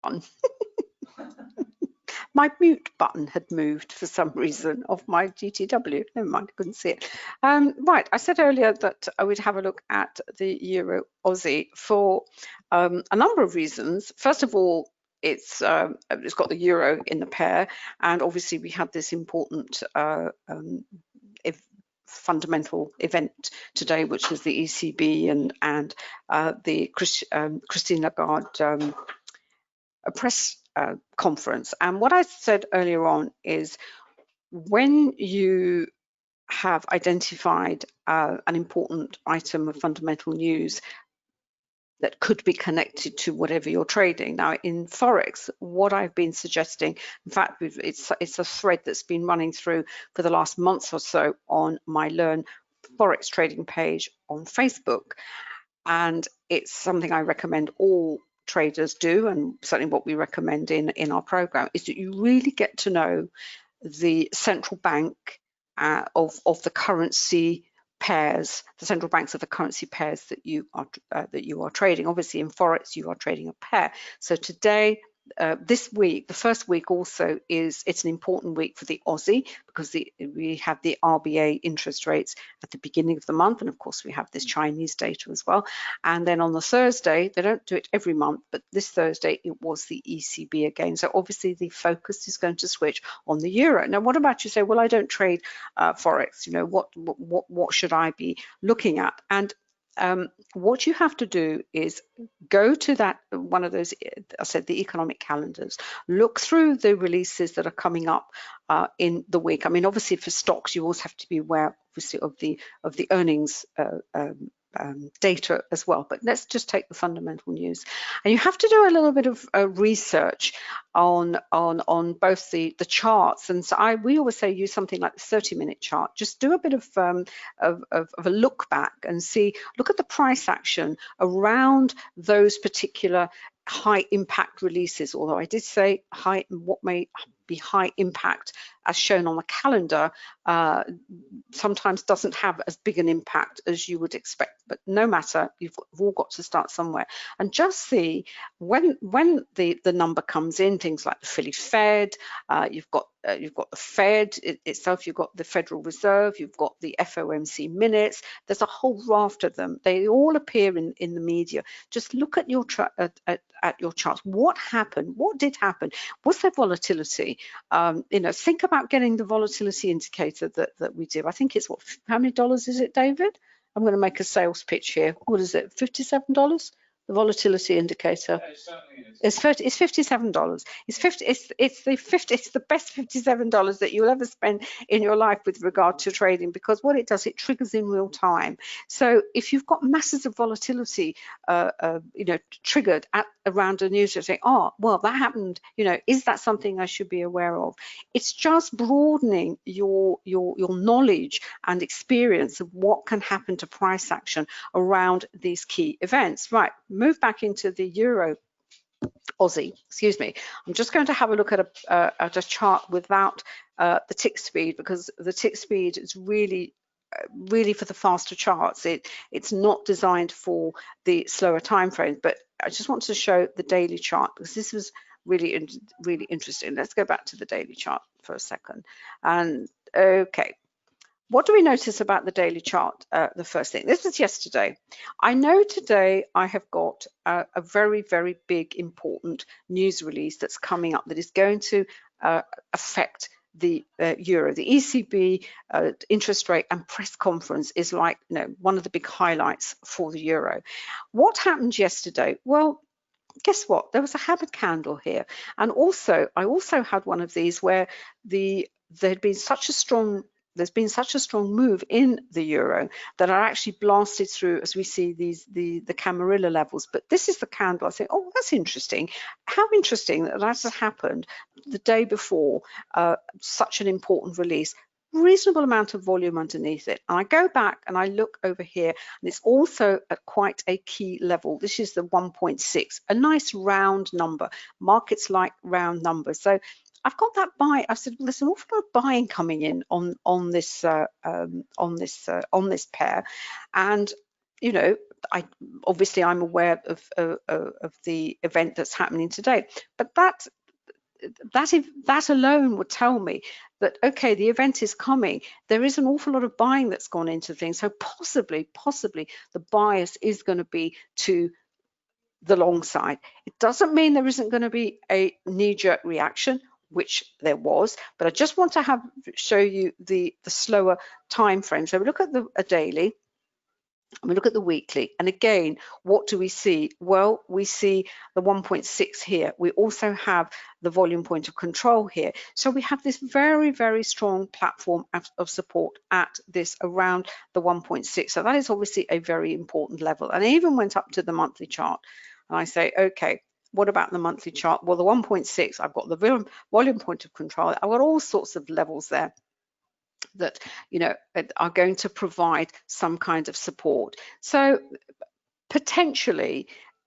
button. My mute button had moved for some reason off my GTW. Never mind, I couldn't see it. Right, I said earlier that I would have a look at the Euro Aussie for a number of reasons. First of all, it's got the euro in the pair, and obviously we had this important fundamental event today, which was the ECB and the Christine Lagarde press conference. And what I said earlier on is, when you have identified an important item of fundamental news that could be connected to whatever you're trading. Now, in Forex, what I've been suggesting, in fact, it's a thread that's been running through for the last month or so on my Learn Forex Trading page on Facebook. And it's something I recommend all traders do, and certainly what we recommend in our program, is that you really get to know the central bank of the currency pairs, the central banks of the currency pairs that you are trading. Obviously, in Forex, you are trading a pair. So today, this week, the first week also it's an important week for the Aussie, because we have the RBA interest rates at the beginning of the month, and of course we have this Chinese data as well. And then on the Thursday, they don't do it every month, but this Thursday it was the ECB again. So obviously the focus is going to switch on the euro. Now, what about you say, well, I don't trade Forex, you know, what should I be looking at? And what you have to do is go to that one of those, I said, the economic calendars, look through the releases that are coming up in the week. I mean, obviously for stocks, you always have to be aware, obviously, of the earnings data as well, but let's just take the fundamental news. And you have to do a little bit of research on both the charts, and so we always say use something like the 30-minute chart. Just do a bit of a look back and look at the price action around those particular high impact releases. Although I did say what may be high impact as shown on the calendar sometimes doesn't have as big an impact as you would expect, but no matter, you've all got to start somewhere. And just see when the number comes in, things like the Philly Fed, you've got the Fed itself, you've got the Federal Reserve, you've got the FOMC minutes. There's a whole raft of them. They all appear in the media. Just look at your at your charts. What happened? What did happen? Was there volatility? You know, think about getting the volatility indicator that we do. I think it's how many dollars is it, David? I'm going to make a sales pitch here. What is it? $57? The volatility indicator. Yeah, it certainly is. It's $57. It's the best $57 that you'll ever spend in your life with regard to trading, because what it does, it triggers in real time. So if you've got masses of volatility, you know, triggered around a news, you're saying, oh, well, that happened. You know, is that something I should be aware of? It's just broadening your knowledge and experience of what can happen to price action around these key events. Right. Move back into the Euro Aussie, excuse me. I'm just going to have a look at a chart without the tick speed, because the tick speed is really for the faster charts. It's not designed for the slower time frames, but I just want to show the daily chart, because this was really interesting. Let's go back to the daily chart for a second. And okay. What do we notice about the daily chart? The first thing, this was yesterday. I know today I have got a very, very big, important news release that's coming up that is going to affect the euro. The ECB interest rate and press conference is like, you know, one of the big highlights for the euro. What happened yesterday? Well, guess what? There was a hammered candle here, and also I also had one of these where there'd been such a strong move in the euro that I actually blasted through, as we see the Camarilla levels. But this is the candle. I say, oh, that's interesting. How interesting that has happened the day before such an important release. Reasonable amount of volume underneath it. And I go back and I look over here, and it's also at quite a key level. This is the 1.6, a nice round number. Markets like round numbers. So I've got that buy. I said, well, there's an awful lot of buying coming in on this pair, and you know, obviously I'm aware of the event that's happening today, but that alone would tell me that, okay, the event is coming. There is an awful lot of buying that's gone into things. So possibly the bias is going to be to the long side. It doesn't mean there isn't going to be a knee-jerk reaction, which there was, but I just want to show you the slower time frame. So we look at a daily, and we look at the weekly, and again, what do we see? Well, we see the 1.6 here. We also have the volume point of control here. So we have this very, very strong platform of support at this around the 1.6. So that is obviously a very important level. And I even went up to the monthly chart, and I say, okay, what about the monthly chart? Well, the 1.6, I've got the volume point of control. I've got all sorts of levels there that, you know, are going to provide some kind of support. So potentially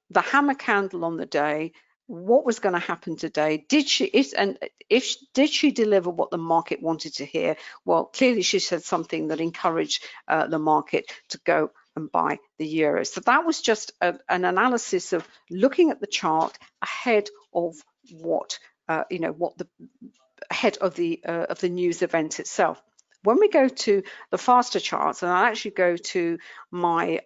the hammer candle on the day, what was going to happen today? Did she deliver what the market wanted to hear? Well, clearly she said something that encouraged the market to go and buy the euro. So that was just an analysis of looking at the chart ahead of what ahead of the news event itself. When we go to the faster charts, and I actually go to my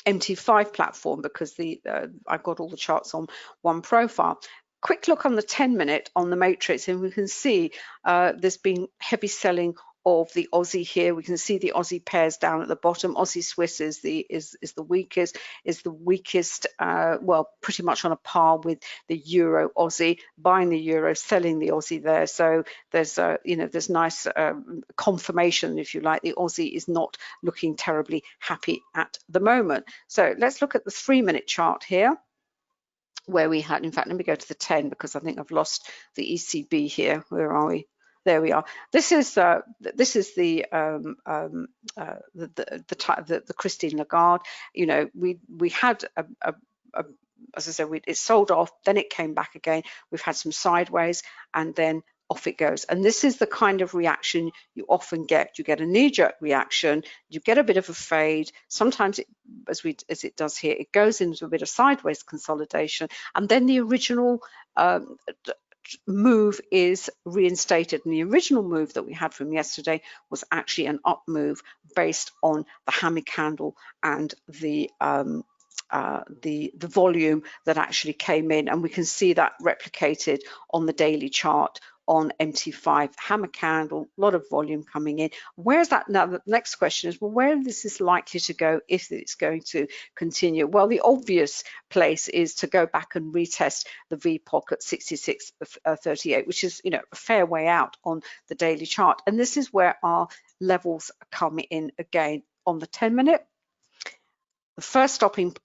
MT5 platform because I've got all the charts on one profile. Quick look on the 10-minute on the matrix, and we can see there's been heavy selling of the Aussie here. We can see the Aussie pairs down at the bottom. Aussie Swiss is the weakest, well, pretty much on a par with the Euro Aussie, buying the Euro, selling the Aussie there. So there's there's nice confirmation, if you like, the Aussie is not looking terribly happy at the moment. So let's look at the 3-minute chart here, where we had, in fact, let me go to the 10 because I think I've lost the ECB here. Where are we? There we are. This is the Christine Lagarde. You know, we had as I said, it sold off, then it came back again. We've had some sideways, and then off it goes. And this is the kind of reaction you often get. You get a knee-jerk reaction, you get a bit of a fade. Sometimes, as it does here, it goes into a bit of sideways consolidation, and then the original move is reinstated. And the original move that we had from yesterday was actually an up move based on the hammer candle and the volume that actually came in, and we can see that replicated on the daily chart on MT5, hammer candle, a lot of volume coming in. Where's that? Now the next question is, well, where this is likely to go if it's going to continue? Well, the obvious place is to go back and retest the VPOC at 66.38, which is, you know, a fair way out on the daily chart. And this is where our levels are coming in again on the 10-minute. The first stopping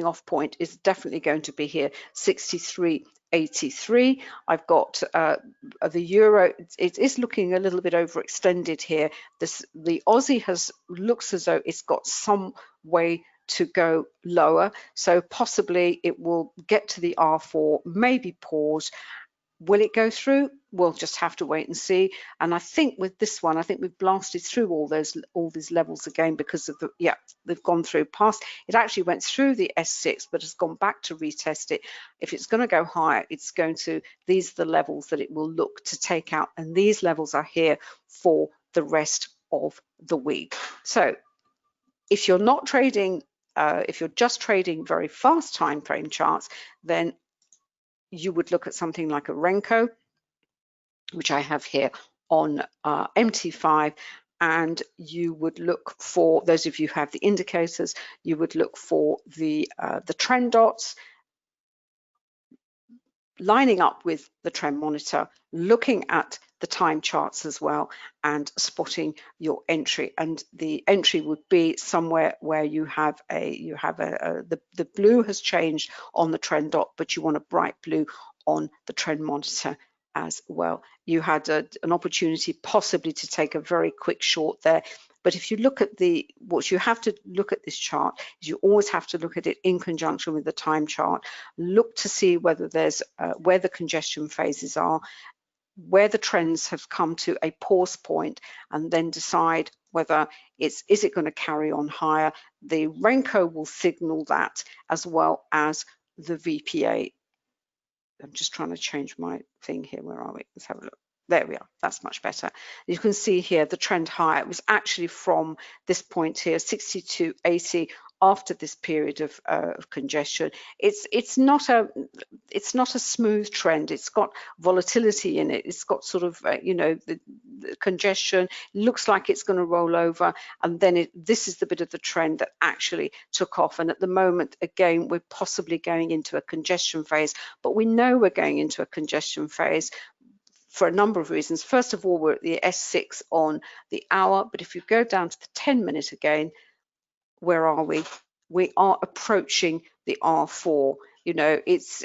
off point is definitely going to be here, 63.83. I've got the euro. It is looking a little bit overextended here. The Aussie looks as though it's got some way to go lower, so possibly it will get to the R4, maybe pause. Will it go through? We'll just have to wait and see. And I think with this one, I think we've blasted through all these levels again because of they've gone through past. It actually went through the S6, but has gone back to retest it. If it's going to go higher, it's going to, these are the levels that it will look to take out. And these levels are here for the rest of the week. So if you're not trading, if you're just trading very fast time frame charts, then you would look at something like a Renko, which I have here on MT5, and you would look for, those of you who have the indicators, you would look for the trend dots, lining up with the trend monitor, looking at the time charts as well, and spotting your entry. And the entry would be somewhere where you have the blue has changed on the trend dot, but you want a bright blue on the trend monitor as well. You had an opportunity possibly to take a very quick short there. But if you look at what you have to look at this chart is you always have to look at it in conjunction with the time chart. Look to see whether there's where the congestion phases are, where the trends have come to a pause point, and then decide whether is it going to carry on higher. The rainbow will signal that, as well as the VPA. I'm just trying to change my thing here. Where are we? Let's have a look. There we are. That's much better. You can see here the trend higher. It was actually from this point here, 62.80, after this period of congestion. It's not a smooth trend. It's got volatility in it. It's got sort of you know, the congestion. Looks like it's going to roll over, and then this is the bit of the trend that actually took off. And at the moment, again, we're possibly going into a congestion phase, but we know we're going into a congestion phase for a number of reasons. First of all, we're at the S6 on the hour, but if you go down to the 10-minute again, where are we? We are approaching the R4. You know,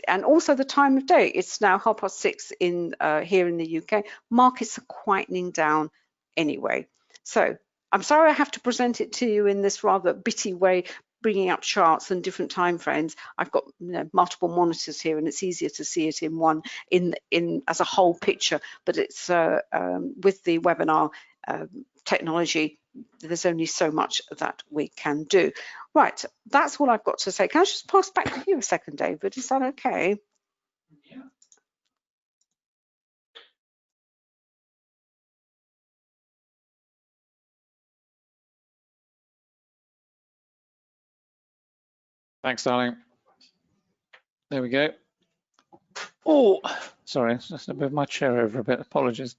and also the time of day. It's now 6:30 in here in the UK. Markets are quietening down anyway. So I'm sorry I have to present it to you in this rather bitty way, bringing up charts and different time frames. I've got, you know, multiple monitors here, and it's easier to see it in one as a whole picture. But it's with the webinar technology, there's only so much that we can do. Right, that's all I've got to say. Can I just pass back to you a second, David? Is that okay? Yeah. Thanks, darling. There we go. Oh, sorry, just a bit of my chair over a bit. Apologies.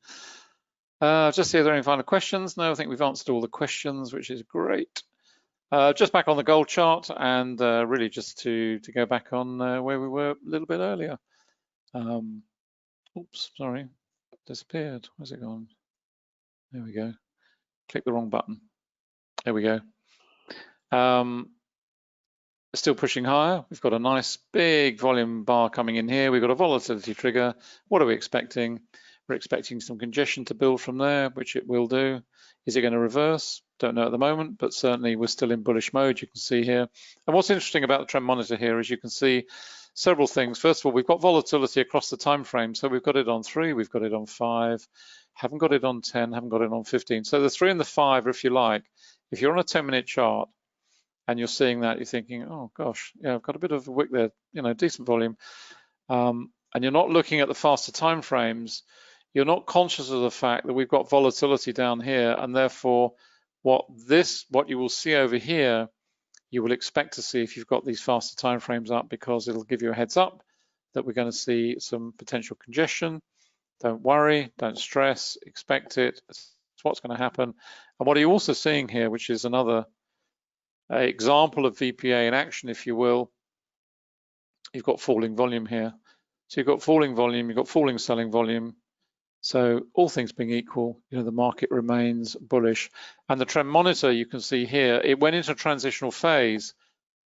Just see if there are any final questions. No, I think we've answered all the questions, which is great. Just back on the gold chart, and really just to go back on where we were a little bit earlier. Oops, sorry, disappeared. Where's it gone? There we go. Click the wrong button. There we go. Still pushing higher. We've got a nice big volume bar coming in here. We've got a volatility trigger. What are we expecting? We're expecting some congestion to build from there, which it will do. Is it going to reverse? Don't know at the moment, but certainly we're still in bullish mode, you can see here. And what's interesting about the trend monitor here is you can see several things. First of all, we've got volatility across the time frame. So we've got it on 3, we've got it on 5, haven't got it on 10, haven't got it on 15. So the 3 and the 5, if you like, if you're on a 10-minute chart and you're seeing that, you're thinking, oh gosh, yeah, I've got a bit of a wick there, you know, decent volume. And you're not looking at the faster time frames. You're not conscious of the fact that we've got volatility down here, and therefore what you will see over here, you will expect to see if you've got these faster time frames up, because it'll give you a heads up that we're going to see some potential congestion. Don't worry, don't stress, expect it. It's what's going to happen. And what are you also seeing here, which is another example of VPA in action, if you will, you've got falling volume here. So you've got falling volume, you've got falling selling volume. So all things being equal, you know, the market remains bullish. And the trend monitor, you can see here, it went into a transitional phase,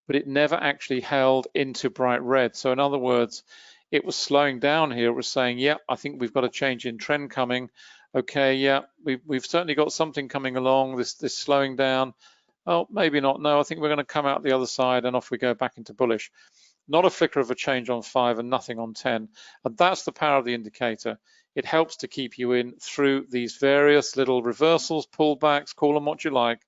but it never actually held into bright red. So in other words, it was slowing down here. It was saying, yeah, I think we've got a change in trend coming. Okay, yeah, we've certainly got something coming along, this slowing down. Oh, maybe not. No, I think we're going to come out the other side, and off we go back into bullish. Not a flicker of a change on 5 and nothing on 10. And that's the power of the indicator. It helps to keep you in through these various little reversals, pullbacks, call them what you like.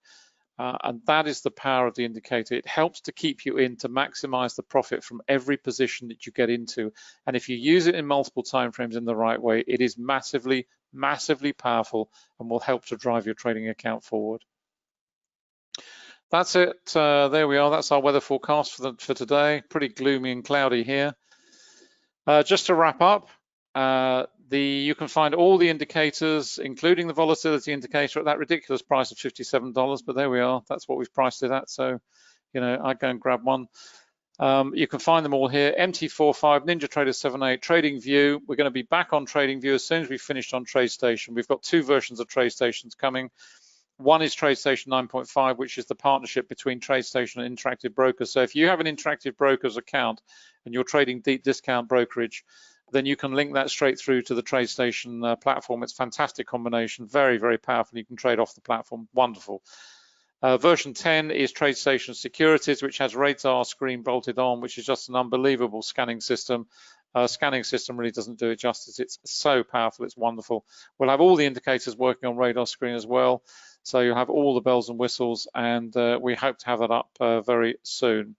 And that is the power of the indicator. It helps to keep you in to maximize the profit from every position that you get into. And if you use it in multiple timeframes in the right way, it is massively, massively powerful and will help to drive your trading account forward. That's it. There we are. That's our weather forecast for today. Pretty gloomy and cloudy here. Just to wrap up, you can find all the indicators, including the volatility indicator, at that ridiculous price of $57. But there we are. That's what we've priced it at. So, you know, I'd go and grab one. You can find them all here. MT45, NinjaTrader 78, TradingView. We're going to be back on TradingView as soon as we've finished on TradeStation. We've got 2 versions of TradeStations coming. One is TradeStation 9.5, which is the partnership between TradeStation and Interactive Brokers. So if you have an Interactive Brokers account and you're trading deep discount brokerage, then you can link that straight through to the TradeStation platform. It's a fantastic combination, very, very powerful. You can trade off the platform, wonderful. Version 10 is TradeStation Securities, which has radar screen bolted on, which is just an unbelievable scanning system. Scanning system really doesn't do it justice. It's so powerful, it's wonderful. We'll have all the indicators working on radar screen as well. So you'll have all the bells and whistles, and we hope to have that up very soon.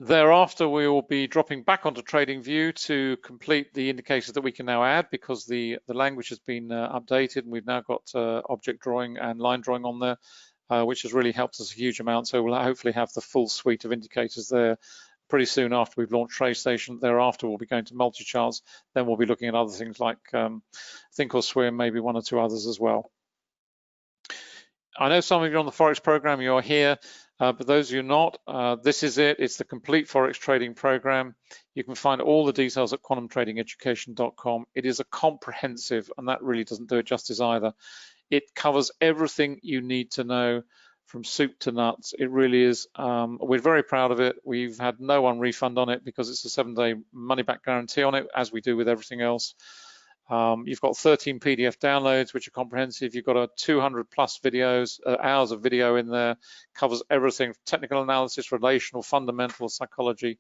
Thereafter, we will be dropping back onto TradingView to complete the indicators that we can now add, because the language has been updated, and we've now got object drawing and line drawing on there, which has really helped us a huge amount. So we'll hopefully have the full suite of indicators there pretty soon after we've launched TradeStation. Thereafter, we'll be going to multi-charts. Then we'll be looking at other things like Think or Swim, maybe one or two others as well. I know some of you on the Forex program, you're here, but those of you not, this is it. It's the complete Forex trading program. You can find all the details at quantumtradingeducation.com. It is a comprehensive, and that really doesn't do it justice either. It covers everything you need to know from soup to nuts. It really is. We're very proud of it. We've had no one refund on it because it's a 7-day money-back guarantee on it, as we do with everything else. You've got 13 PDF downloads, which are comprehensive. You've got a 200 plus videos, hours of video in there, covers everything, technical analysis, relational, fundamental, psychology,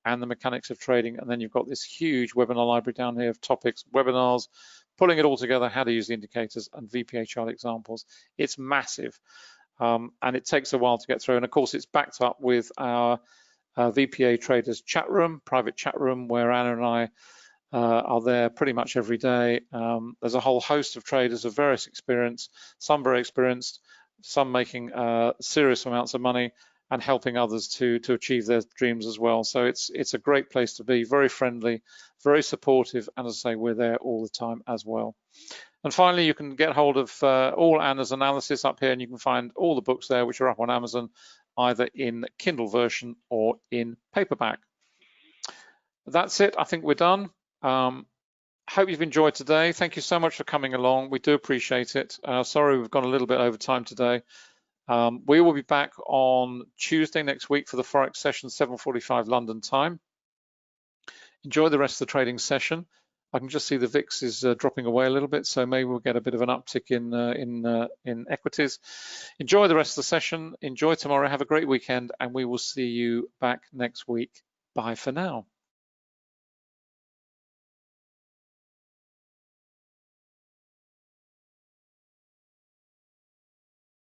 and the mechanics of trading. And then you've got this huge webinar library down here of topics, webinars, pulling it all together, how to use the indicators, and VPA chart examples. It's massive, and it takes a while to get through. And of course, it's backed up with our VPA traders chat room, private chat room, where Anna and I are there pretty much every day. There's a whole host of traders of various experience, some very experienced, some making serious amounts of money and helping others to achieve their dreams as well. So it's a great place to be, very friendly, very supportive, and as I say, we're there all the time as well. And finally, you can get hold of all Anna's analysis up here, and you can find all the books there, which are up on Amazon, either in Kindle version or in paperback. That's it. I think we're done. Hope you've enjoyed today. Thank you so much for coming along. We do appreciate it. Sorry we've gone a little bit over time today. We will be back on Tuesday next week for the Forex session, 7:45 London time. Enjoy the rest of the trading session. I can just see the VIX is dropping away a little bit, so maybe we'll get a bit of an uptick in equities. Enjoy the rest of the session. Enjoy tomorrow. Have a great weekend, and we will see you back next week. Bye for now.